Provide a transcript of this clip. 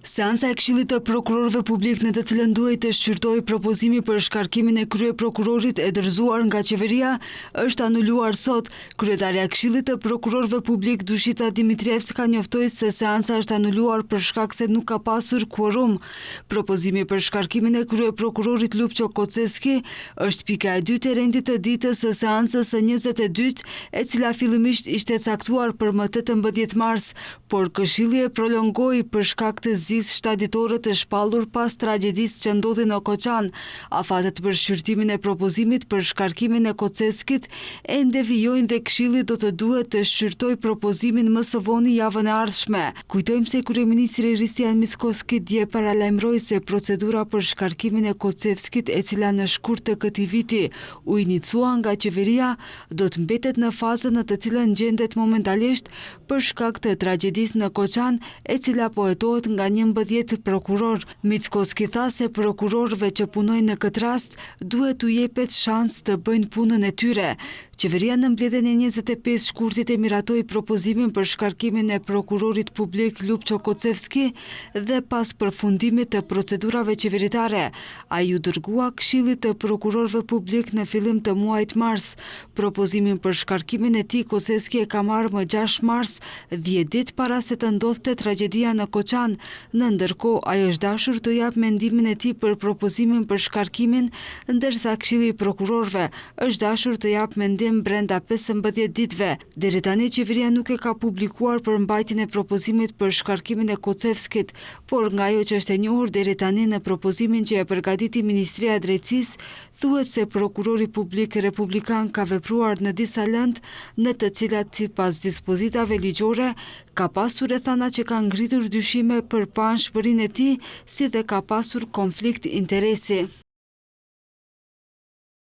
Seanca e Këshillit të Prokurorëve Publik në të cilën duhej të shqyrtojë propozimi për shkarkimin e kryeprokurorit e dorëzuar nga qeveria është anuluar sot. Kryetaria e Këshillit të Prokurorëve Publik Dushica Dimitrievska njoftoi se seanca është anuluar për shkak se nuk ka pasur kworum. Propozimi për shkarkimin e kryeprokurorit Lupço Koceski është pika e dytë e rendit të ditës së seancës së 22, e cila fillimisht ishte caktuar për më 18 mars, por Këshilli e prolongoi për shkak të shtaditore të shpallur pas tragjedisë që ndodhi në Koçan. Afatet për shqyrtimin e propozimit për shkarkimin e Koceskit ende vijojnë dhe Këshilli do të duhet të shqyrtojë propozimin më së voni javën e ardhshme. Kujtojmë se kryeministri Ristian Mickoski dje paralajmëroi se procedura për shkarkimin e Kocevskit, e cila në shkurt të këtij viti u inicua nga qeveria, do të mbetet në fazën në të cilën gjendet momentalisht për shkak të tragjedisë në Koçan, e cila po hetohet nga 11 prokuror. Mickoski tha se prokurorëve që punojnë në këtë rast duhet t'u jepet shans të bëjnë punën e tyre. Qeveria në mbledhjen e 25 shkurtit e miratoi propozimin për shkarkimin e prokurorit publik Lupço Kocevski dhe pas përfundimit të procedurave qeveritare, ai u dërgua Këshillit të Prokurorëve Publik në fillim të muajit mars. Propozimin për shkarkimin e tij Kocevski e ka marrë më 6 mars, 10 ditë para se të ndodhte tragjedia në Koçan. Në ndërkohë, ai është dashur të jap mendimin e tij për propozimin për shkarkimin, ndërsa Këshilli i Prokurorëve është dashur të jap mendim brenda 15 ditëve. Deri tani qeveria nuk e ka publikuar përmbajtjen e propozimit për shkarkimin e Kocevskit, por nga ajo që është e njohur deri tani në propozimin që e përgatiti Ministria e Drejtësisë, thuhet se prokurori publik republikan ka vepruar në disa lëndë në të cilat sipas dispozitave ligjore ka pasur rrethana që kanë ngritur dyshime për panshmërinë e tij, si dhe ka pasur konflikt interesi.